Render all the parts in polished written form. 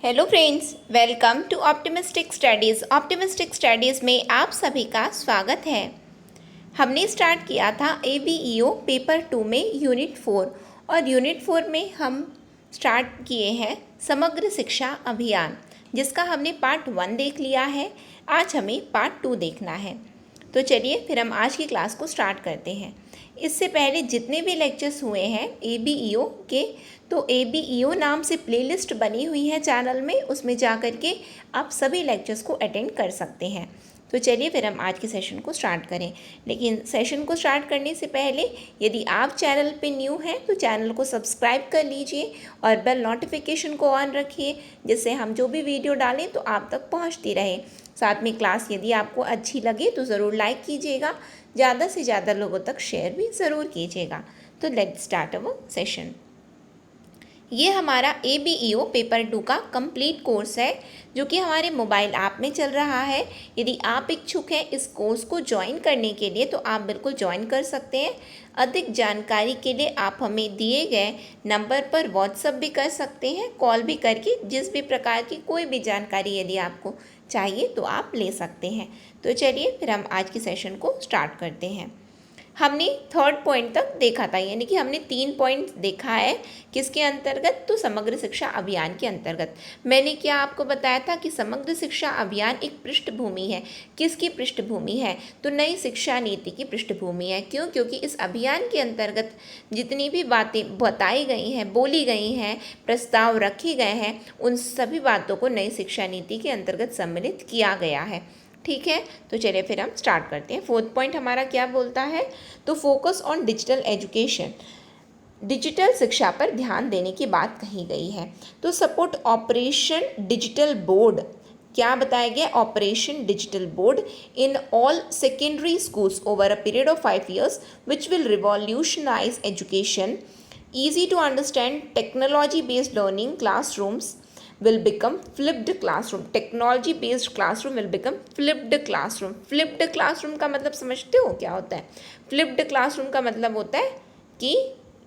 Hello friends, welcome to optimistic studies. Optimistic studies में आप सभी का स्वागत है। हमने स्टार्ट किया था ABEO पेपर 2 में यूनिट 4 और यूनिट 4 में हम स्टार्ट किए हैं समग्र शिक्षा अभियान, जिसका हमने पार्ट 1 देख लिया है। आज हमें पार्ट 2 देखना है। तो चलिए फिर हम आज की क्लास को स्टार्ट करते हैं। इससे पहले जितने भी लेक्चर्स हुए हैं ABEO के, तो ABEO नाम से प्लेलिस्ट बनी हुई है चैनल में, उसमें जा कर के आप सभी लेक्चर्स को अटेंड कर सकते हैं। तो चलिए फिर हम आज के सेशन को स्टार्ट करें। लेकिन सेशन को स्टार्ट करने से पहले यदि आप चैनल पे न्यू हैं तो चैनल को सब्सक्राइब कर लीजिए और बेल नोटिफिकेशन को ऑन रखिए, जिससे हम जो भी वीडियो डालें तो आप तक पहुंचती रहे। साथ में क्लास यदि आपको अच्छी लगे तो ज़रूर लाइक कीजिएगा, ज़्यादा से ज़्यादा लोगों तक शेयर भी ज़रूर कीजिएगा। तो लेट्स स्टार्ट अवर सेशन। ये हमारा ABEO पेपर 2 का कंप्लीट कोर्स है, जो कि हमारे मोबाइल ऐप में चल रहा है। यदि आप इच्छुक हैं इस कोर्स को ज्वाइन करने के लिए तो आप बिल्कुल ज्वाइन कर सकते हैं। अधिक जानकारी के लिए आप हमें दिए गए नंबर पर व्हाट्सअप भी कर सकते हैं, कॉल भी करके जिस भी प्रकार की कोई भी जानकारी यदि आपको चाहिए तो आप ले सकते हैं। तो चलिए फिर हम आज की सेशन को स्टार्ट करते हैं। हमने 3rd पॉइंट तक देखा था, यानी कि हमने 3 पॉइंट देखा है। किसके अंतर्गत? तो समग्र शिक्षा अभियान के अंतर्गत। मैंने क्या आपको बताया था कि समग्र शिक्षा अभियान एक पृष्ठभूमि है। किसकी पृष्ठभूमि है? तो नई शिक्षा नीति की पृष्ठभूमि है। क्यों? क्योंकि इस अभियान के अंतर्गत जितनी भी बातें बताई गई हैं, बोली गई हैं, प्रस्ताव रखे गए हैं, उन सभी बातों को नई शिक्षा नीति के अंतर्गत सम्मिलित किया गया है। ठीक है, तो चलिए फिर हम स्टार्ट करते हैं। 4th पॉइंट हमारा क्या बोलता है? तो focus on digital education, digital शिक्षा पर ध्यान देने की बात कही गई है। तो सपोर्ट ऑपरेशन डिजिटल बोर्ड, क्या बताया गया? Operation digital board in all secondary schools over a period of 5 years which will revolutionise education, easy to understand technology based learning classrooms will become flipped classroom, technology based classroom will become flipped classroom। flipped classroom का मतलब समझते हो क्या होता है? flipped classroom का मतलब होता है कि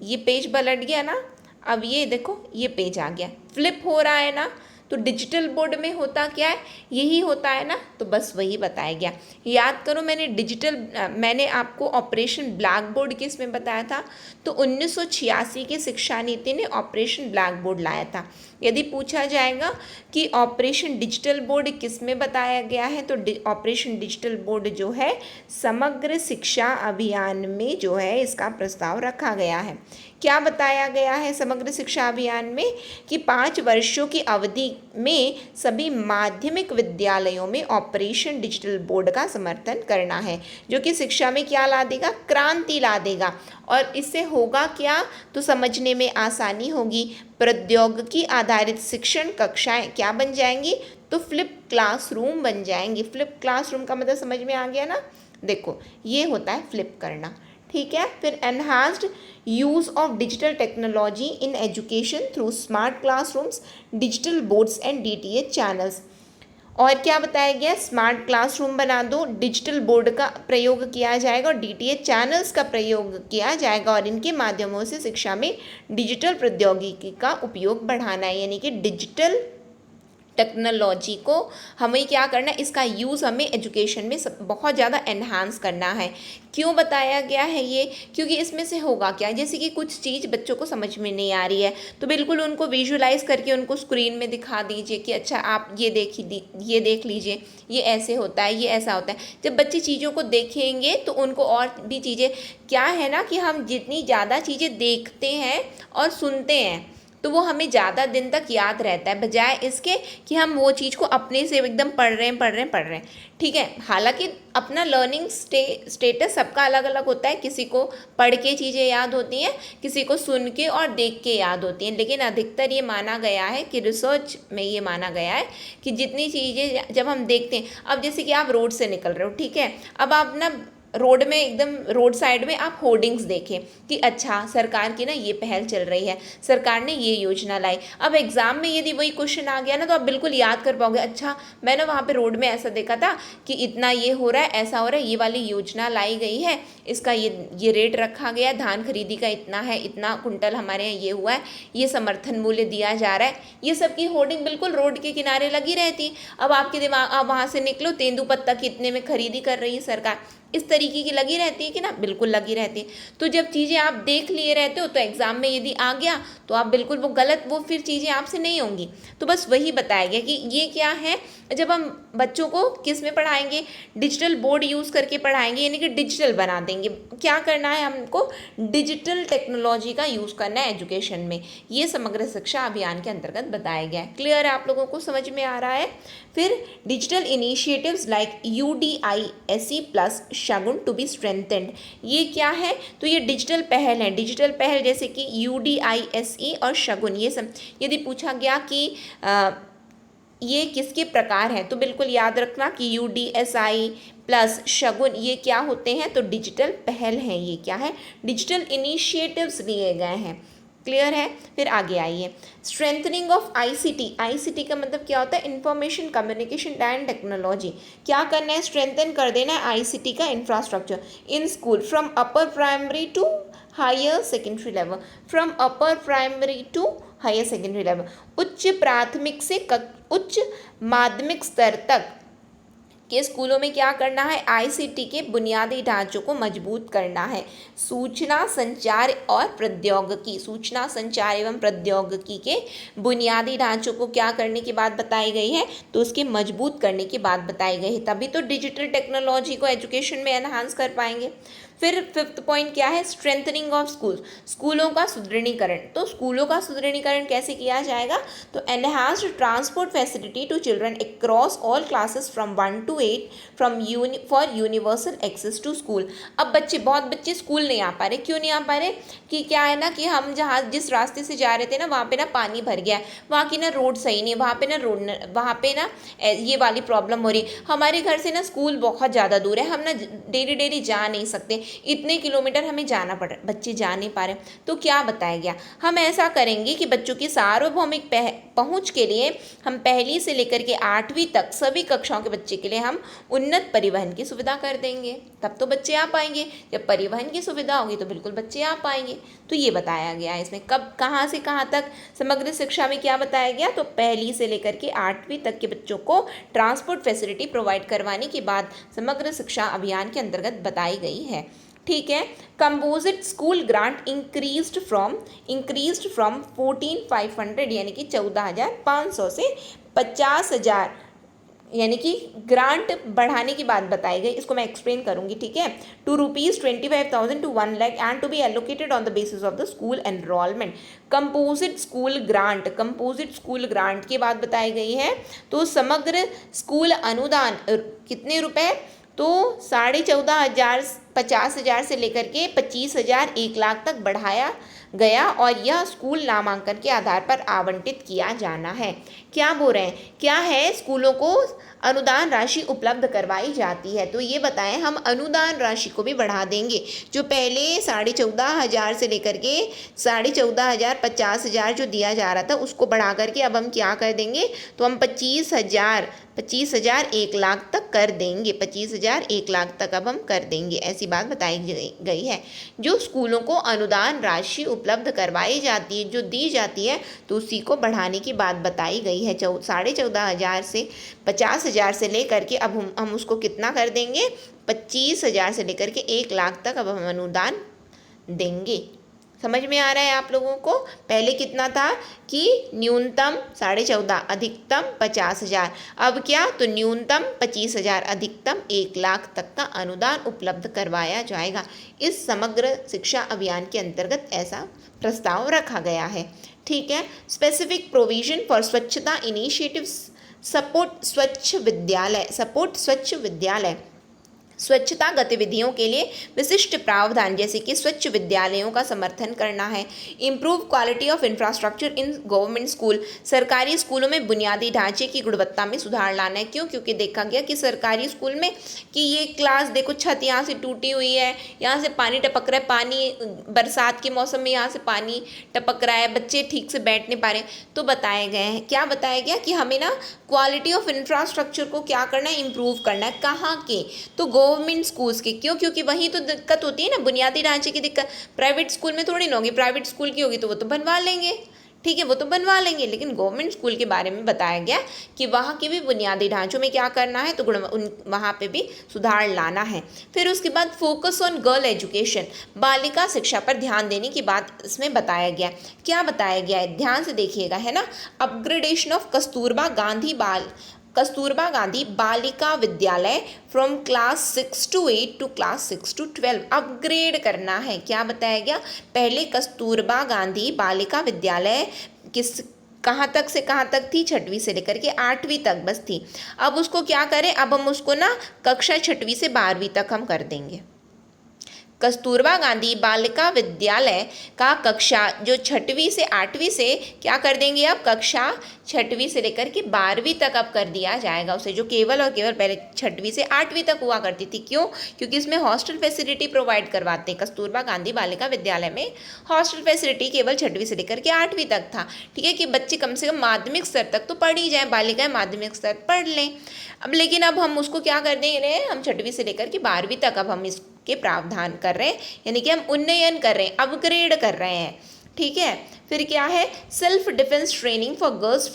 ये पेज पलट गया ना, अब ये देखो ये पेज आ गया, फ्लिप हो रहा है ना। तो डिजिटल बोर्ड में होता क्या है? यही होता है ना। तो बस वही बताया गया। याद करो, मैंने आपको ऑपरेशन ब्लैक बोर्ड किस में बताया था? तो 1986 की शिक्षा नीति ने ऑपरेशन ब्लैक बोर्ड लाया था। यदि पूछा जाएगा कि ऑपरेशन डिजिटल बोर्ड किस में बताया गया है, तो ऑपरेशन डिजिटल बोर्ड जो है समग्र शिक्षा अभियान में जो है इसका प्रस्ताव रखा गया है। क्या बताया गया है समग्र शिक्षा अभियान में? कि 5 वर्षों की अवधि में सभी माध्यमिक विद्यालयों में ऑपरेशन डिजिटल बोर्ड का समर्थन करना है, जो कि शिक्षा में क्या ला देगा? क्रांति ला देगा। और इससे होगा क्या? तो समझने में आसानी होगी। प्रौद्योगिकी आधारित शिक्षण कक्षाएं क्या बन जाएंगी? तो फ्लिप क्लासरूम बन जाएंगी। फ्लिप क्लासरूम का मतलब समझ में आ गया ना। देखो ये होता है फ्लिप करना। ठीक है, फिर enhanced use of digital technology in education through smart classrooms, digital boards and DTH channels. और क्या बताया गया? स्मार्ट क्लासरूम बना दो, डिजिटल बोर्ड का प्रयोग किया जाएगा और DTH चैनल्स का प्रयोग किया जाएगा, और इनके माध्यमों से शिक्षा में डिजिटल प्रौद्योगिकी का उपयोग बढ़ाना है, यानी कि डिजिटल टेक्नोलॉजी को हमें क्या करना है? इसका यूज़ हमें एजुकेशन में बहुत ज़्यादा एनहांस करना है। क्यों बताया गया है ये? क्योंकि इसमें से होगा क्या? जैसे कि कुछ चीज़ बच्चों को समझ में नहीं आ रही है, तो बिल्कुल उनको विजुलाइज करके उनको स्क्रीन में दिखा दीजिए कि अच्छा आप ये देख लीजिए, ये ऐसे होता है, ये ऐसा होता है। जब बच्चे चीज़ों को देखेंगे तो उनको और भी चीज़ें, क्या है ना कि हम जितनी ज़्यादा चीज़ें देखते हैं और सुनते हैं तो वो हमें ज़्यादा दिन तक याद रहता है, बजाय इसके कि हम वो चीज़ को अपने से एकदम पढ़ रहे हैं। ठीक है, हालांकि अपना लर्निंग स्टेटस सबका अलग अलग होता है। किसी को पढ़ के चीज़ें याद होती हैं, किसी को सुन के और देख के याद होती हैं, लेकिन अधिकतर ये माना गया है कि रिसर्च में ये माना गया है कि जितनी चीज़ें जब हम देखते हैं, अब जैसे कि आप रोड से निकल रहे हो, ठीक है, अब आप ना रोड में, एकदम रोड साइड में आप होर्डिंग्स देखें कि अच्छा सरकार की ना ये पहल चल रही है, सरकार ने ये योजना लाई। अब एग्ज़ाम में यदि वही क्वेश्चन आ गया ना तो आप बिल्कुल याद कर पाओगे, अच्छा मैंने वहाँ पे रोड में ऐसा देखा था कि इतना ये हो रहा है, ऐसा हो रहा है, ये वाली योजना लाई गई है, इसका ये रेट रखा गया, धान खरीदी का इतना है, इतना कुंटल हमारे यहाँ ये हुआ है, ये समर्थन मूल्य दिया जा रहा है, ये सब की होर्डिंग बिल्कुल रोड के किनारे लगी रहती। अब आपके दिमाग, आप वहाँ से निकलो, तेंदुपत्ता कितने में खरीदी कर रही है सरकार, इस तरीके की लगी रहती है कि ना, बिल्कुल लगी रहती है। तो जब चीज़ें आप देख लिए रहते हो तो एग्ज़ाम में यदि आ गया तो आप बिल्कुल वो गलत, वो फिर चीज़ें आपसे नहीं होंगी। तो बस वही बताया गया कि ये क्या है, जब हम बच्चों को किस में पढ़ाएंगे, डिजिटल बोर्ड यूज़ करके पढ़ाएंगे, यानी कि डिजिटल बना देंगे। क्या करना है हमको, डिजिटल टेक्नोलॉजी का यूज़ करना है एजुकेशन में, ये समग्र शिक्षा अभियान के अंतर्गत बताया गया है। क्लियर है, आप लोगों को समझ में आ रहा है। फिर digital initiatives like UDISE plus Shagun to be strengthened, ये क्या है, तो ये डिजिटल पहल है। डिजिटल पहल जैसे कि UDISE और शगुन, ये सब यदि पूछा गया कि ये किसके प्रकार हैं, तो बिल्कुल याद रखना कि UDSI प्लस शगुन ये क्या होते हैं, तो डिजिटल पहल हैं। ये क्या है, डिजिटल इनिशिएटिव्स लिए गए हैं। क्लियर है। फिर आगे आइए, स्ट्रेंथनिंग ऑफ ICT का मतलब क्या होता है, इंफॉर्मेशन कम्युनिकेशन एंड टेक्नोलॉजी। क्या करना है, स्ट्रेंथन कर देना है ICT का infrastructure in school from upper primary to higher secondary level, from upper primary to higher secondary level, उच्च प्राथमिक से उच्च माध्यमिक स्तर तक के स्कूलों में क्या करना है, ICT के बुनियादी ढांचों को मजबूत करना है। सूचना संचार और प्रौद्योगिकी, सूचना संचार एवं प्रौद्योगिकी के बुनियादी ढांचों को क्या करने की बात बताई गई है, तो उसके मजबूत करने की बात बताई गई है। तभी तो डिजिटल टेक्नोलॉजी को एजुकेशन में एनहांस कर पाएंगे। फिर फिफ्थ पॉइंट क्या है, स्ट्रेंथनिंग ऑफ स्कूल, स्कूलों का सुदृढ़ीकरण। तो स्कूलों का सुदृढ़ीकरण कैसे किया जाएगा, तो enhanced transport facility to children across all classes from 1 to 8 for universal access to school. अब बहुत बच्चे स्कूल नहीं आ पा रहे, क्यों नहीं आ पा रहे, कि क्या है ना कि हम जहाँ जिस रास्ते से जा रहे थे ना वहाँ पे ना पानी भर गया है, वहाँ की ना रोड सही नहीं, वहाँ पे ना ये वाली प्रॉब्लम हो रही। हमारे घर से ना स्कूल बहुत ज़्यादा दूर है, हम ना डेली जा नहीं सकते, इतने किलोमीटर हमें जाना पड़ रहा, बच्चे जा नहीं पा रहे। तो क्या बताया गया, हम ऐसा करेंगे कि बच्चों की सार्वभौमिक पहुंच के लिए हम पहली से लेकर के 8वीं तक सभी कक्षाओं के बच्चे के लिए हम उन्नत परिवहन की सुविधा कर देंगे, तब तो बच्चे आ पाएंगे। जब परिवहन की सुविधा होगी तो बिल्कुल बच्चे आ पाएंगे। तो ये बताया गया है इसमें, कब कहाँ से कहाँ तक समग्र शिक्षा में क्या बताया गया, तो पहली से लेकर के 8वीं तक के बच्चों को ट्रांसपोर्ट फैसिलिटी प्रोवाइड करवाने की बात समग्र शिक्षा अभियान के अंतर्गत बताई गई है। ठीक है। Composite school grant increased from 14,500 यानी कि 14,500 से 50,000 यानी कि ग्रांट बढ़ाने की बात बताई गई। इसको मैं एक्सप्लेन करूंगी, ठीक है। To ₹25,000 to 1 lakh and to be allocated on the basis of the school enrolment. Composite school grant की बात बताई गई है। तो समग्र स्कूल अनुदान कितने रुपए, तो 14,500 50,000 से लेकर के 25,000 1 लाख तक बढ़ाया गया और यह स्कूल नामांकन के आधार पर आवंटित किया जाना है। क्या बोल रहे हैं, क्या है, स्कूलों को अनुदान राशि उपलब्ध करवाई जाती है। तो ये बताएं, हम अनुदान राशि को भी बढ़ा देंगे। जो पहले 14,500 से लेकर के 14,500 50,000 जो दिया जा रहा था उसको बढ़ा करके अब हम क्या कर देंगे, तो हम 25,000 1 लाख तक कर देंगे। 25,000 1 लाख तक अब हम कर देंगे, ऐसी बात बताई गई है। जो स्कूलों को अनुदान राशि उपलब्ध करवाई जाती है, जो दी जाती है, तो उसी को बढ़ाने की बात बताई गई है। 14,500 से 50,000 से लेकर के अब हम उसको कितना कर देंगे, 25,000 से लेकर के 1 लाख तक अब हम अनुदान देंगे। समझ में आ रहा है आप लोगों को। पहले कितना था कि न्यूनतम 14,500 अधिकतम 50,000, अब क्या, तो न्यूनतम 25,000 अधिकतम 1 लाख तक का अनुदान उपलब्ध करवाया जाएगा। इस समग्र शिक्षा अभियान के अंतर्गत ऐसा प्रस्ताव रखा गया है। ठीक है। स्पेसिफिक प्रोविजन फॉर स्वच्छता इनिशिएटिव्स सपोर्ट स्वच्छ विद्यालय। स्वच्छता गतिविधियों के लिए विशिष्ट प्रावधान जैसे कि स्वच्छ विद्यालयों का समर्थन करना है। Improve quality of infrastructure in government school, सरकारी स्कूलों में बुनियादी ढांचे की गुणवत्ता में सुधार लाना है। क्यों? क्योंकि देखा गया कि सरकारी स्कूल में कि ये क्लास देखो, छत यहाँ से टूटी हुई है, यहाँ से पानी टपक रहा है, पानी बरसात के मौसम में यहाँ से पानी टपक रहा है, बच्चे ठीक से बैठ नहीं पा रहे। तो बताए गए हैं, क्या बताया गया कि हमें ना क्वालिटी ऑफ इंफ्रास्ट्रक्चर को क्या करना है, इम्प्रूव करना है। कहाँ के? तो गवर्नमेंट स्कूल्स के। क्यों? क्योंकि वहीं तो दिक्कत होती है ना, बुनियादी ढांचे की दिक्कत। प्राइवेट स्कूल में थोड़ी ना होगी, प्राइवेट स्कूल की होगी तो वो तो बनवा लेंगे, ठीक है, वो तो बनवा लेंगे। लेकिन गवर्नमेंट स्कूल के बारे में बताया गया कि वहाँ के भी बुनियादी ढांचों में क्या करना है, तो वहाँ पे भी सुधार लाना है। फिर उसके बाद फोकस ऑन गर्ल एजुकेशन, बालिका शिक्षा पर ध्यान देने की बात इसमें बताया गया। क्या बताया गया है, ध्यान से देखिएगा, है ना। Upgradation of Kasturba Gandhi Balika Vidyalaya from class 6 to 8 to class 6 to 12 upgrade करना है। क्या बताया गया? पहले कस्तूरबा गांधी बालिका विद्यालय कहाँ तक से कहाँ तक थी? 6वीं से लेकर के 8वीं तक बस थी। अब उसको क्या करें, अब हम उसको ना कक्षा 6वीं से 12वीं तक हम कर देंगे। कस्तूरबा गांधी बालिका विद्यालय का कक्षा जो 6वीं से 8वीं से क्या कर देंगे, अब कक्षा 6वीं से लेकर के 12वीं तक अब कर दिया जाएगा उसे, जो केवल और केवल पहले 6वीं से 8वीं तक हुआ करती थी। क्यों? क्योंकि इसमें हॉस्टल फैसिलिटी प्रोवाइड करवाते हैं। कस्तूरबा गांधी बालिका विद्यालय में हॉस्टल फैसिलिटी केवल 6वीं से लेकर के 8वीं तक था, ठीक है, कि बच्चे कम से कम माध्यमिक स्तर तक तो पढ़ ही जाएँ, बालिकाएं माध्यमिक स्तर पढ़ लें। अब लेकिन अब हम उसको क्या कर दे रहे हैं, हम 6वीं से लेकर के 12वीं तक अब हम इसके प्रावधान कर रहे हैं, यानी कि हम उन्नयन कर रहे हैं, अपग्रेड कर रहे हैं, ठीक है। फिर क्या है, self defence training for girls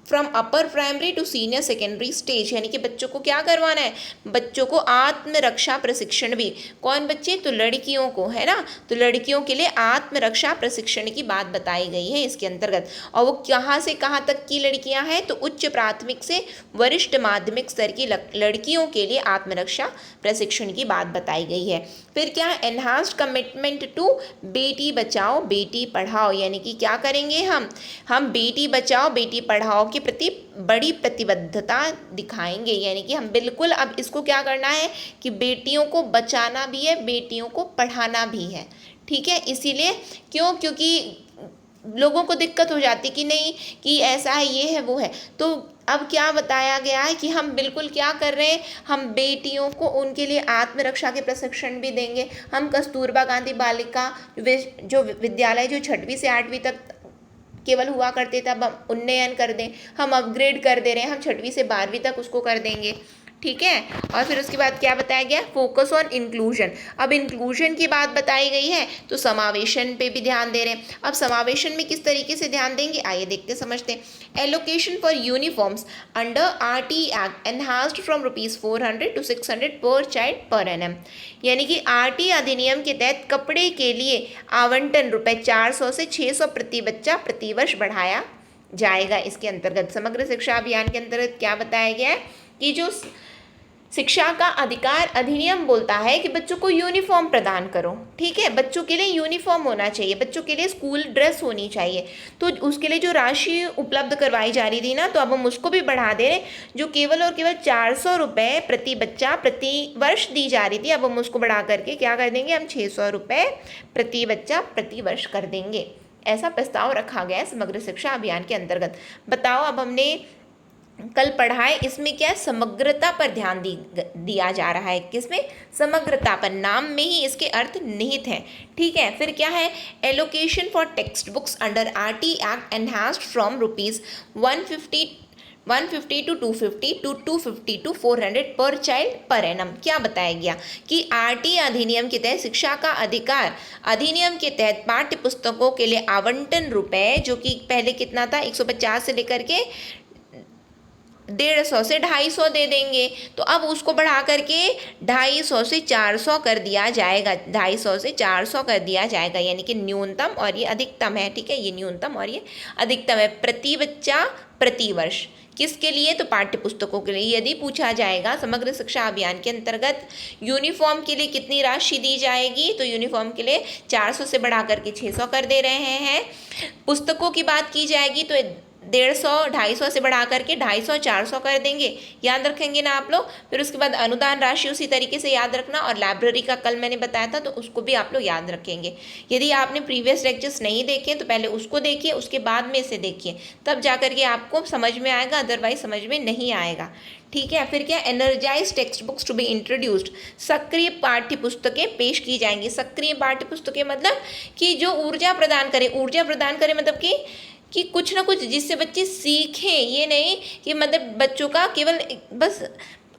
from upper primary to senior secondary stage, यानी कि बच्चों को क्या करवाना है, बच्चों को आत्मरक्षा प्रशिक्षण भी। कौन बच्चे? तो लड़कियों को, है ना। तो लड़कियों के लिए आत्मरक्षा प्रशिक्षण की बात बताई गई है इसके अंतर्गत। और वो कहाँ से कहाँ तक की लड़कियां हैं, तो उच्च प्राथमिक से वरिष्ठ माध्यमिक स्तर की लड़कियों के लिए आत्मरक्षा प्रशिक्षण की बात बताई गई है। फिर क्या, enhanced commitment to Beti Bachao Beti Padhao, यानी कि क्या करेंगे हम बेटी बचाओ बेटी पढ़ाओ के प्रति बड़ी प्रतिबद्धता दिखाएंगे। यानी कि हम बिल्कुल अब इसको क्या करना है कि बेटियों को बचाना भी है, बेटियों को पढ़ाना भी है, ठीक है। इसीलिए क्यों? क्योंकि लोगों को दिक्कत हो जाती कि नहीं कि ऐसा है, ये है, वो है। तो अब क्या बताया गया है कि हम बिल्कुल क्या कर रहे हैं, हम बेटियों को उनके लिए आत्मरक्षा के प्रशिक्षण भी देंगे। हम कस्तूरबा गांधी बालिका जो विद्यालय जो 6वीं से 8वीं तक केवल हुआ करते थे, अब हम उन्नयन कर दें, हम अपग्रेड कर दे रहे हैं, हम 6वीं से 12वीं तक उसको कर देंगे, ठीक है। और फिर उसके बाद क्या बताया गया, फोकस ऑन इंक्लूजन। अब इंक्लूजन की बात बताई गई है तो समावेशन पे भी ध्यान दे रहे हैं। अब समावेशन में किस तरीके से ध्यान देंगे, आइए देखते समझते हैं। Allocation for uniforms under RT act enhanced from ₹400 to 600 पर चाइल्ड पर एनम, यानी कि RT अधिनियम के तहत कपड़े के लिए आवंटन ₹400 से 600 प्रति बच्चा प्रति वर्ष बढ़ाया जाएगा। इसके अंतर्गत समग्र शिक्षा अभियान के अंतर्गत क्या बताया गया है कि जो शिक्षा का अधिकार अधिनियम बोलता है कि बच्चों को यूनिफॉर्म प्रदान करो, ठीक है, बच्चों के लिए यूनिफॉर्म होना चाहिए, बच्चों के लिए स्कूल ड्रेस होनी चाहिए। तो उसके लिए जो राशि उपलब्ध करवाई जा रही थी ना, तो अब हम उसको भी बढ़ा दे रहे, जो केवल और केवल 400 रुपये प्रति बच्चा प्रति वर्ष दी जा रही थी, अब हम उसको बढ़ा करके क्या कर देंगे, हम 600 रुपये प्रति बच्चा प्रति वर्ष कर देंगे। ऐसा प्रस्ताव रखा गया है समग्र शिक्षा अभियान के अंतर्गत। बताओ, अब हमने कल पढ़ा है, इसमें क्या है, समग्रता पर ध्यान दिया जा रहा है। किसमें? समग्रता पर, नाम में ही इसके अर्थ निहित हैं, ठीक है। फिर क्या है, allocation for text books under RT act enhanced from ₹150 to 250 to 250 to 400 पर चाइल्ड पर एनम। क्या बताया गया कि RT अधिनियम के तहत शिक्षा का अधिकार अधिनियम के तहत पाठ्य पुस्तकों के लिए आवंटन रुपए, जो कि पहले कितना था, 150 से लेकर के 150 से 250 दे देंगे, तो अब उसको बढ़ा करके 250 से 400 कर दिया जाएगा, 250 से 400 कर दिया जाएगा, यानी कि न्यूनतम और ये अधिकतम है, ठीक है, ये न्यूनतम और ये अधिकतम है प्रति बच्चा प्रति वर्ष। किसके लिए? तो पाठ्य पुस्तकों के लिए। यदि पूछा जाएगा समग्र शिक्षा अभियान के अंतर्गत यूनिफॉर्म के लिए कितनी राशि दी जाएगी, तो यूनिफॉर्म के लिए 400 से बढ़ा करके 600 कर दे रहे हैं। पुस्तकों की बात की जाएगी तो 150 250 से बढ़ा करके 250 400 कर देंगे, याद रखेंगे ना आप लोग। फिर उसके बाद अनुदान राशि उसी तरीके से याद रखना, और लाइब्रेरी का कल मैंने बताया था तो उसको भी आप लोग याद रखेंगे। यदि आपने प्रीवियस लेक्चर्स नहीं देखे तो पहले उसको देखिए, उसके बाद में इसे देखिए, तब जा करके आपको समझ में आएगा, अदरवाइज समझ में नहीं आएगा। ठीक है, फिर क्या, energise text books to be introduced, सक्रिय पाठ्य पुस्तकें पेश की जाएंगी। सक्रिय पाठ्य पुस्तकें मतलब कि जो ऊर्जा प्रदान करे, ऊर्जा प्रदान करे मतलब कि कुछ ना कुछ जिससे बच्चे सीखें, ये नहीं कि मतलब बच्चों का केवल बस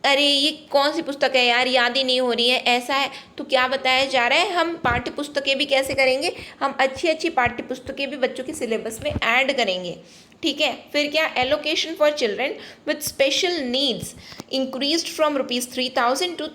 अरे ये कौन सी पुस्तक है यार, याद ही नहीं हो रही है, ऐसा है। तो क्या बताया जा रहा है, हम पाठ्य पुस्तकें भी कैसे करेंगे, हम अच्छी अच्छी पाठ्य पुस्तकें भी बच्चों के सिलेबस में ऐड करेंगे। ठीक है, फिर क्या, allocation for children with special needs increased from ₹3000 to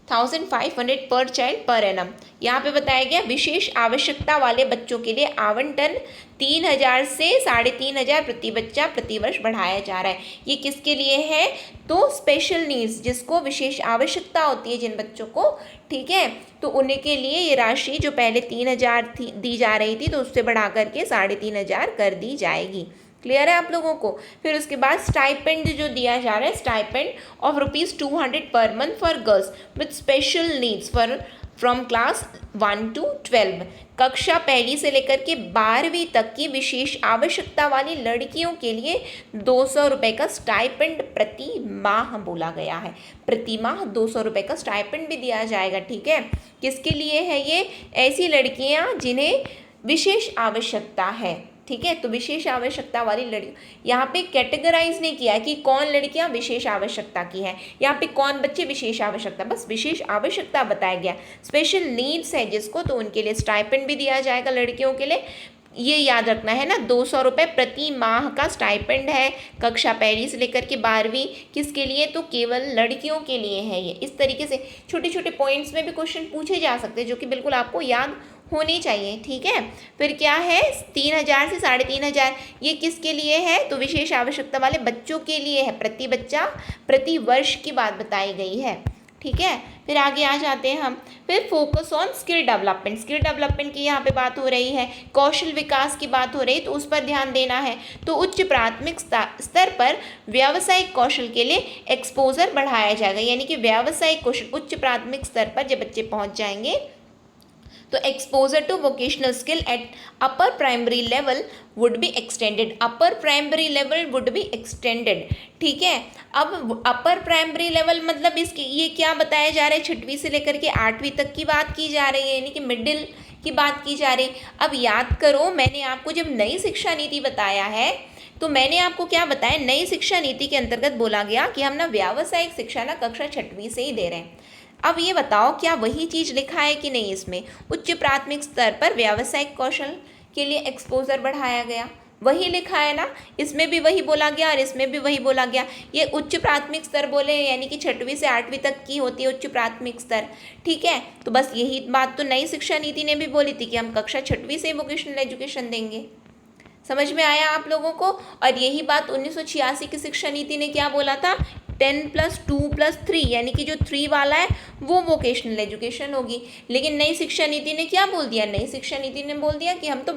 3500 पर चाइल्ड पर एनम। यहाँ पे बताया गया विशेष आवश्यकता वाले बच्चों के लिए आवंटन 3000 से 3500 प्रति बच्चा प्रति वर्ष बढ़ाया जा रहा है। ये किसके लिए है, तो स्पेशल नीड्स, जिसको विशेष आवश्यकता होती है जिन बच्चों को, ठीक है, तो उनके लिए ये राशि जो पहले 3000 दी जा रही थी तो उससे बढ़ा करके 3500 कर दी जाएगी। क्लियर है आप लोगों को। फिर उसके बाद स्टाइपेंड जो दिया जा रहा है, stipend of ₹200 per month for girls with special needs for from class 1 to 12, कक्षा पहली से लेकर के 12वीं तक की विशेष आवश्यकता वाली लड़कियों के लिए ₹200 का स्टाइपेंड प्रति माह बोला गया है। प्रति माह ₹200 का स्टाइपेंड भी दिया जाएगा। ठीक है, किसके लिए है ये, ऐसी लड़कियां जिन्हें विशेष आवश्यकता है। ठीक है, तो विशेष आवश्यकता वाली लड़की, यहाँ पे कैटेगराइज नहीं किया है कि कौन लड़कियां विशेष आवश्यकता की हैं, यहाँ पे कौन बच्चे विशेष आवश्यकता, बस विशेष आवश्यकता बताया गया। स्पेशल नीड्स है जिसको, तो उनके लिए स्टाइपेंड भी दिया जाएगा लड़कियों के लिए। ये याद रखना है ना, ₹200 प्रति माह का स्टाइपेंड है, कक्षा पहली से लेकर के 12वीं, किसके लिए, तो केवल लड़कियों के लिए है ये। इस तरीके से छोटे छोटे पॉइंट्स में भी क्वेश्चन पूछे जा सकते हैं जो कि बिल्कुल आपको याद होनी चाहिए। ठीक है, फिर क्या है, 3000 से 3500, ये किसके लिए है, तो विशेष आवश्यकता वाले बच्चों के लिए है, प्रति बच्चा प्रति वर्ष की बात बताई गई है। ठीक है, फिर आगे आ जाते हैं हम। फिर focus on skill development, skill development की यहाँ पे बात हो रही है, कौशल विकास की बात हो रही है, तो उस पर ध्यान देना है। तो उच्च प्राथमिक स्तर पर व्यावसायिक कौशल के लिए एक्सपोजर बढ़ाया जाएगा, यानी कि व्यावसायिक कौशल उच्च प्राथमिक स्तर पर जब बच्चे पहुँच जाएंगे तो exposure to vocational skill at upper primary level would be extended, upper primary level would be extended. ठीक है, अब अपर प्राइमरी लेवल मतलब इसकी ये क्या बताया जा रहा है, 6वीं से लेकर के 8वीं तक की बात की जा रही है, यानी कि मिडिल की बात की जा रही। अब याद करो, मैंने आपको जब नई शिक्षा नीति बताया है तो मैंने आपको क्या बताया, नई शिक्षा नीति के अंतर्गत बोला गया कि हम ना व्यावसायिक शिक्षा ना कक्षा 6वीं से ही दे रहे हैं। अब ये बताओ क्या वही चीज़ लिखा है कि नहीं, इसमें उच्च प्राथमिक स्तर पर व्यावसायिक कौशल के लिए एक्सपोजर बढ़ाया गया, वही लिखा है ना, इसमें भी वही बोला गया और इसमें भी वही बोला गया। ये उच्च प्राथमिक स्तर बोले, यानी कि 6वीं से 8वीं तक की होती है उच्च प्राथमिक स्तर। ठीक है, तो बस यही बात तो नई शिक्षा नीति ने भी बोली थी कि हम कक्षा 6वीं से वोकेशनल एजुकेशन देंगे। समझ में आया आप लोगों को। और यही बात 1986 की शिक्षा नीति ने क्या बोला था, 10+2+3, यानी कि जो 3 वाला है वो वोकेशनल एजुकेशन होगी। लेकिन नई शिक्षा नीति ने क्या बोल दिया, नई शिक्षा नीति ने बोल दिया कि हम तो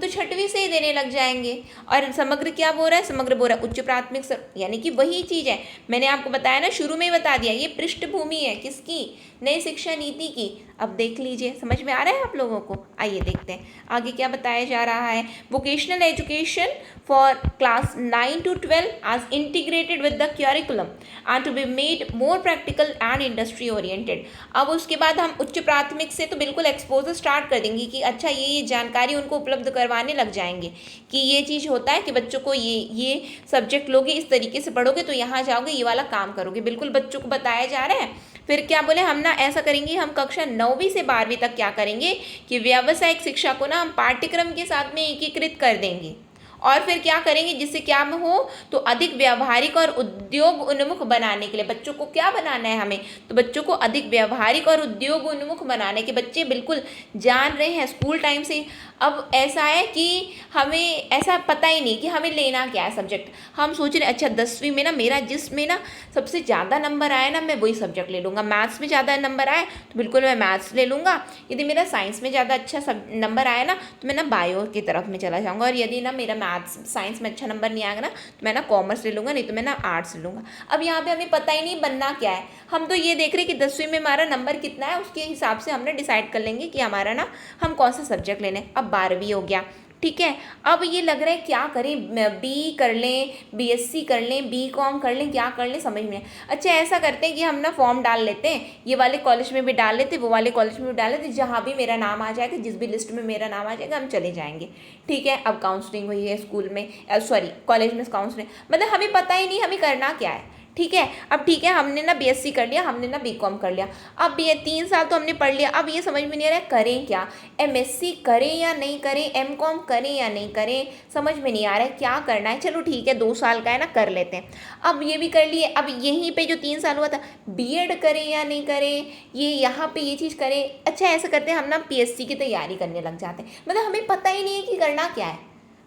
6वीं से ही देने लग जाएंगे। और समग्र क्या बोल रहा है, समग्र बोल रहा है उच्च प्राथमिक स्तर, यानी कि वही चीज़ है। मैंने आपको बताया ना, शुरू में ही बता दिया, ये पृष्ठभूमि है किसकी, नई शिक्षा नीति की। अब देख लीजिए, समझ में आ रहा है आप लोगों को। आइए देखते हैं आगे क्या बताया जा रहा है। Vocational education for class 9 to 12 as integrated with the curriculum and to be made more practical and industry oriented। अब उसके बाद हम उच्च प्राथमिक से तो बिल्कुल एक्सपोजर स्टार्ट कर देंगे कि अच्छा ये जानकारी उनको उपलब्ध करवाने लग जाएंगे कि ये चीज़ होता है कि बच्चों को ये सब्जेक्ट लोगे, इस तरीके से पढ़ोगे तो यहाँ जाओगे, ये वाला काम करोगे, बिल्कुल बच्चों को बताया जा रहा है। फिर क्या बोले, हम ना ऐसा करेंगे, हम कक्षा 9वीं से 12वीं तक क्या करेंगे कि व्यावसायिक शिक्षा को ना हम पाठ्यक्रम के साथ में एकीकृत कर देंगे। और फिर क्या करेंगे, जिससे क्या हो तो अधिक व्यावहारिक और उद्योग उन्मुख बनाने के लिए बच्चों को क्या बनाना है हमें, तो बच्चों को अधिक व्यावहारिक और उद्योग उन्मुख बनाने के, बच्चे बिल्कुल जान रहे हैं स्कूल टाइम से। अब ऐसा है कि हमें ऐसा पता ही नहीं कि हमें लेना क्या है सब्जेक्ट, हम सोच रहे अच्छा 10वीं में ना मेरा जिसमें ना सबसे ज़्यादा नंबर आए ना मैं वही सब्जेक्ट ले लूँगा, मैथ्स में ज़्यादा नंबर आए तो बिल्कुल मैं मैथ्स ले लूँगा, यदि मेरा साइंस में ज़्यादा अच्छा सब नंबर आया ना तो मैं ना बायो की तरफ में चला जाऊँगा, और यदि ना मेरा मैथ्स साइंस में अच्छा नंबर नहीं आएगा ना तो मैं ना कॉमर्स ले लूँगा, नहीं तो मैं ना आर्ट्स ले लूँगा। अब यहाँ पे हमें पता ही नहीं बनना क्या है, हम तो ये देख रहे हैं कि 10वीं में हमारा नंबर कितना है, उसके हिसाब से हमने डिसाइड कर लेंगे कि हमारा ना हम कौन सा सब्जेक्ट लेने। अब 12वीं हो गया, ठीक है। अब ये लग रहा है क्या करें, बी कर लें, बीएससी कर लें, बीकॉम कर लें, क्या कर लें समझ में नहीं। अच्छा ऐसा करते हैं कि हम ना फॉर्म डाल लेते हैं, ये वाले कॉलेज में भी डाल लेते, वो वाले कॉलेज में भी डाल लेते, जहाँ भी मेरा नाम आ जाएगा, जिस भी लिस्ट में मेरा नाम आ जाएगा हम चले जाएंगे, ठीक है। अब काउंसलिंग हुई है स्कूल में, सॉरी कॉलेज में काउंसलिंग, मतलब हमें पता ही नहीं हमें करना क्या है, ठीक है। अब ठीक है, हमने ना बीएससी कर लिया, हमने ना बीकॉम कर लिया, अब ये 3 साल तो हमने पढ़ लिया, अब ये समझ में नहीं आ रहा है करें क्या, एमएससी करें या नहीं करें, एमकॉम करें या नहीं करें, समझ में नहीं आ रहा है क्या करना है। चलो ठीक है 2 साल का है ना, कर लेते हैं। अब ये भी कर लिए, अब यहीं पे जो 3 साल हुआ था बीएड करें या नहीं करें, ये यहाँ पे ये चीज़ करें। अच्छा ऐसा करते हैं हम ना पीएससी की तैयारी करने लग जाते हैं, मतलब हमें पता ही नहीं है कि करना क्या है,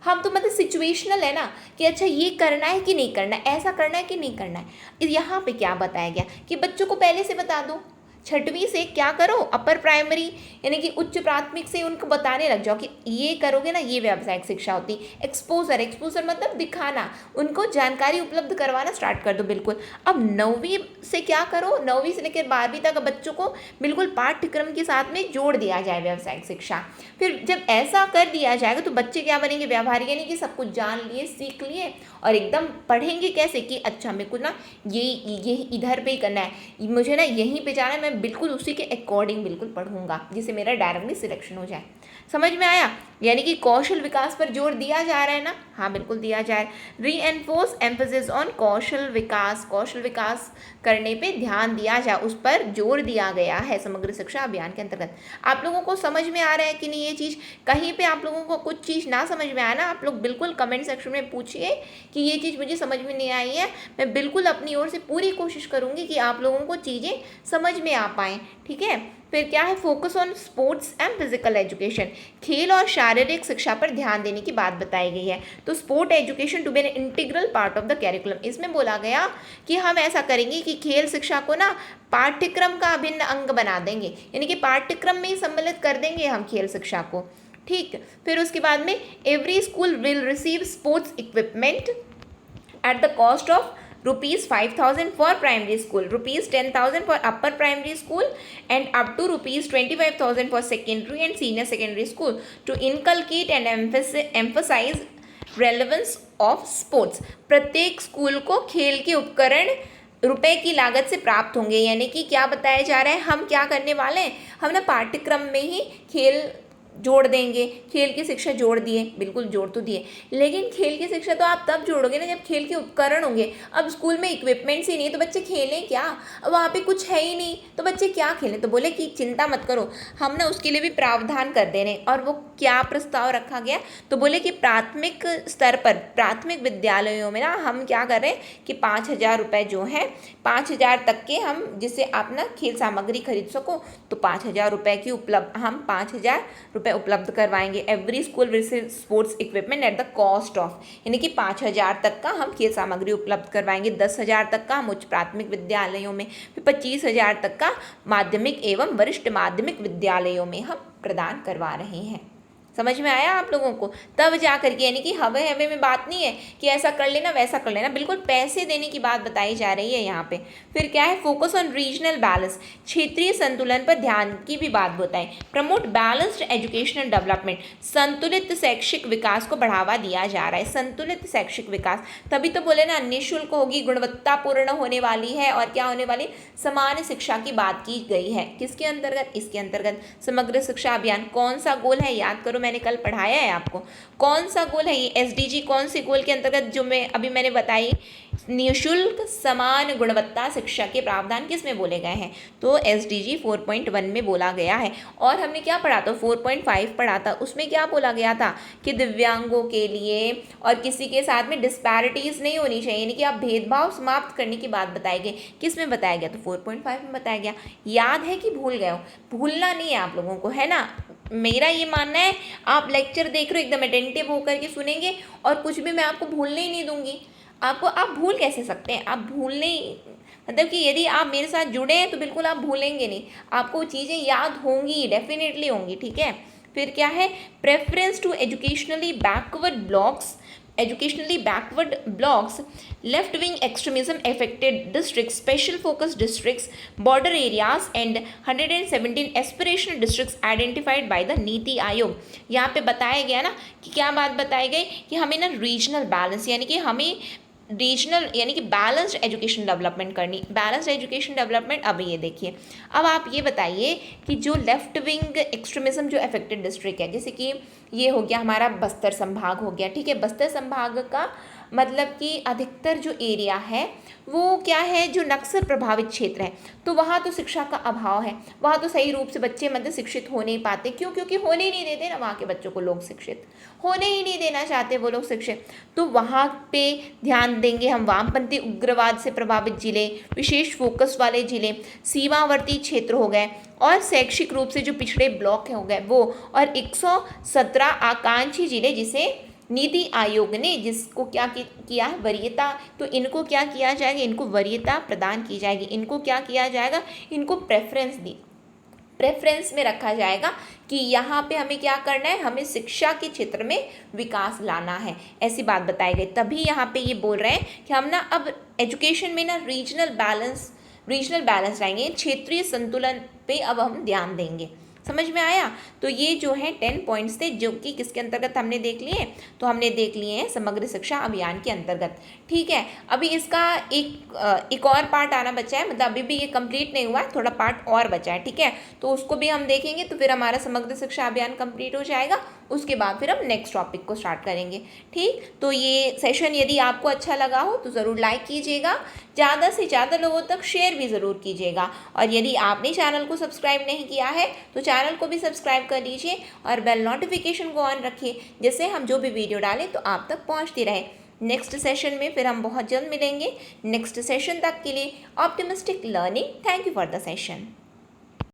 हम तो मतलब सिचुएशनल है ना कि अच्छा ये करना है कि नहीं करना है, ऐसा करना है कि नहीं करना है। यहाँ पे क्या बताया गया कि बच्चों को पहले से बता दो, 6वीं से क्या करो, अपर प्राइमरी यानी कि उच्च प्राथमिक से उनको बताने लग जाओ कि ये करोगे ना ये व्यावसायिक शिक्षा होती। एक्सपोजर, एक्सपोजर मतलब दिखाना, उनको जानकारी उपलब्ध करवाना स्टार्ट कर दो बिल्कुल। अब 9वीं से क्या करो, 9वीं से लेकर 12वीं तक बच्चों को बिल्कुल पाठ्यक्रम के साथ में जोड़ दिया जाए व्यावसायिक शिक्षा। फिर जब ऐसा कर दिया जाएगा तो बच्चे क्या बनेंगे, व्यावहारिक, यानी कि सब कुछ जान लिए, सीख लिए, और एकदम पढ़ेंगे कैसे कि अच्छा मेरे को ना ये इधर पे ही करना है, मुझे ना यहीं पे जाना है, मैं बिल्कुल उसी के अकॉर्डिंग बिल्कुल पढ़ूंगा जिससे मेरा डायरेक्टली सिलेक्शन हो जाए। समझ में आया, यानी कि कौशल विकास पर जोर दिया जा रहा है ना, हाँ बिल्कुल दिया जा रहा है। रीएनफोर्स एम्फेसिस ऑन कौशल विकास, कौशल विकास करने पे ध्यान दिया जाए, उस पर जोर दिया गया है समग्र शिक्षा अभियान के अंतर्गत। आप लोगों को समझ में आ रहा है कि नहीं ये चीज़, कहीं पे आप लोगों को कुछ चीज़ ना समझ में आया ना, आप लोग बिल्कुल कमेंट सेक्शन में पूछिए कि ये चीज़ मुझे समझ में नहीं आई है, मैं बिल्कुल अपनी ओर से पूरी कोशिश करूँगी कि आप लोगों को चीज़ें समझ में आ पाएँ, ठीक है। फिर क्या है, focus on sports and physical education, खेल और शारीरिक शिक्षा पर ध्यान देने की बात बताई गई है। तो sport education to be an integral part of the curriculum, इसमें बोला गया कि हम ऐसा करेंगे कि खेल शिक्षा को ना पाठ्यक्रम का अभिन्न अंग बना देंगे, यानी कि पाठ्यक्रम में ही सम्मिलित कर देंगे हम खेल शिक्षा को, ठीक। फिर उसके बाद में every school will receive sports equipment at the cost of ₹5,000 for primary school, ₹10,000 for upper primary school, and up to ₹25,000 for secondary and senior secondary school to inculcate and emphasize relevance of sports। प्रत्येक school को खेल के उपकरण रुपए की लागत से प्राप्त होंगे, यानी कि क्या बताया जा रहा है, हम क्या करने वाले हैं, हम ना पाठ्यक्रम में ही खेल जोड़ देंगे, खेल की शिक्षा जोड़ दिए, बिल्कुल जोड़ तो दिए, लेकिन खेल की शिक्षा तो आप तब जोड़ोगे ना जब खेल के उपकरण होंगे। अब स्कूल में इक्विपमेंट्स ही नहीं तो बच्चे खेलें क्या, अब वहाँ पे कुछ है ही नहीं तो बच्चे क्या खेलें। तो बोले कि चिंता मत करो, हम ना उसके लिए भी प्रावधान कर दे रहे हैं। और वो क्या प्रस्ताव रखा गया, तो बोले कि प्राथमिक स्तर पर प्राथमिक विद्यालयों में ना हम क्या कर रहे हैं कि 5,000 रुपये जो है 5,000 तक के हम, जिससे आप ना खेल सामग्री खरीद सको, तो 5,000 रुपये की हम 5,000 रुपये उपलब्ध करवाएंगे। Every school receive sports equipment at the cost of, यानी कि 5,000 तक का हम खेल सामग्री उपलब्ध करवाएंगे, 10,000 तक का हम उच्च प्राथमिक विद्यालयों में, फिर 25,000 तक का माध्यमिक एवं वरिष्ठ माध्यमिक विद्यालयों में हम प्रदान करवा रहे हैं। समझ में आया आप लोगों को, तब जा करके, यानी कि हवे हवे में बात नहीं है कि ऐसा कर लेना वैसा कर लेना, बिल्कुल पैसे देने की बात बताई जा रही है यहाँ पे। फिर क्या है, फोकस ऑन रीजनल बैलेंस, क्षेत्रीय संतुलन पर ध्यान की भी बात बताएं। प्रमोट बैलेंस्ड एजुकेशनल डेवलपमेंट, संतुलित शैक्षिक विकास को बढ़ावा दिया जा रहा है। संतुलित शैक्षिक विकास, तभी तो बोले ना निःशुल्क होगी, गुणवत्तापूर्ण होने वाली है, और क्या होने वाली, समान शिक्षा की बात की गई है। किसके अंतर्गत, इसके अंतर्गत समग्र शिक्षा अभियान। कौन सा गोल है, याद करो मैंने कल पढ़ाया है आपको, कौन सा गोल है ये, एसडीजी कौन सी गोल के अंतर्गत जो मैंने बताई, निःशुल्क समान गुणवत्ता शिक्षा के प्रावधान किस में बोले गए हैं, तो एसडीजी 4.1 में बोला गया है। और हमने क्या पढ़ा था, 4.5 पढ़ा था, उसमें क्या बोला गया था कि दिव्यांगों के लिए और किसी के साथ में डिस्पैरिटीज नहीं होनी चाहिए, यानी कि आप भेदभाव समाप्त करने की बात बताई गई। किस में बताया गया, तो 4.5 में बताया गया। याद है कि भूल गए हो, भूलना नहीं है आप लोगों को, है ना। मेरा ये मानना है, आप लेक्चर देख रहे हो एकदम अटेंटिव होकर के सुनेंगे और कुछ भी मैं आपको भूलने ही नहीं दूंगी। आपको, आप भूल कैसे सकते हैं, आप भूलने, मतलब कि यदि आप मेरे साथ जुड़े हैं तो बिल्कुल आप भूलेंगे नहीं, आपको चीज़ें याद होंगी, डेफिनेटली होंगी, ठीक है। फिर क्या है, preference to educationally backward blocks educationally backward blocks, left wing extremism affected districts, special focus districts, border areas and 117 aspirational districts identified by the NITI Aayog. यहाँ पे बताया गया ना कि क्या बात बताई गई कि हमें ना रीजनल बैलेंस यानी कि हमें रीजनल यानी कि बैलेंस्ड एजुकेशन डेवलपमेंट करनी। बैलेंस्ड एजुकेशन डेवलपमेंट अब ये देखिए, अब आप ये बताइए कि जो लेफ्ट विंग एक्सट्रीमिज्म जो अफेक्टेड डिस्ट्रिक्ट है, जैसे कि ये हो गया हमारा बस्तर संभाग हो गया, ठीक है। बस्तर संभाग का मतलब कि अधिकतर जो एरिया है वो क्या है, जो नक्सल प्रभावित क्षेत्र है, तो वहाँ तो शिक्षा का अभाव है, वहाँ तो सही रूप से बच्चे मतलब शिक्षित हो नहीं पाते। क्यों? क्योंकि होने ही नहीं देते ना वहाँ के बच्चों को लोग शिक्षित, होने ही नहीं देना चाहते वो लोग शिक्षित। तो वहाँ पे ध्यान देंगे हम। वामपंथी उग्रवाद से प्रभावित जिले, विशेष फोकस वाले जिले, सीमावर्ती क्षेत्र हो गए और शैक्षिक रूप से जो पिछड़े ब्लॉक हो गए वो, और 117 आकांक्षी जिले जिसे नीति आयोग ने जिसको क्या किया है, वरीयता, तो इनको क्या किया जाएगा, इनको वरीयता प्रदान की जाएगी। इनको क्या किया जाएगा, इनको प्रेफरेंस में रखा जाएगा कि यहाँ पे हमें क्या करना है, हमें शिक्षा के क्षेत्र में विकास लाना है, ऐसी बात बताई गई। तभी यहाँ पे ये बोल रहे हैं कि हम ना अब एजुकेशन में ना रीजनल बैलेंस लाएंगे, क्षेत्रीय संतुलन पे अब हम ध्यान देंगे। समझ में आया? तो ये जो है 10 पॉइंट्स थे जो कि किसके अंतर्गत हमने देख लिए, तो हमने देख लिए हैं समग्र शिक्षा अभियान के अंतर्गत। ठीक है, अभी इसका एक और पार्ट आना बचा है, मतलब अभी भी ये कंप्लीट नहीं हुआ है, थोड़ा पार्ट और बचा है। ठीक है, तो उसको भी हम देखेंगे तो फिर हमारा समग्र शिक्षा अभियान कंप्लीट हो जाएगा। उसके बाद फिर हम नेक्स्ट टॉपिक को स्टार्ट करेंगे। ठीक, तो ये सेशन यदि आपको अच्छा लगा हो तो ज़रूर लाइक कीजिएगा, ज़्यादा से ज़्यादा लोगों तक शेयर भी ज़रूर कीजिएगा। और यदि आपने चैनल को सब्सक्राइब नहीं किया है तो चैनल को भी सब्सक्राइब कर लीजिए और बेल नोटिफिकेशन को ऑन रखिए, जिससे हम जो भी वीडियो डालें तो आप तक पहुंचती रहे। नेक्स्ट सेशन में फिर हम बहुत जल्द मिलेंगे। नेक्स्ट सेशन तक के लिए optimistic learning. Thank you for the session.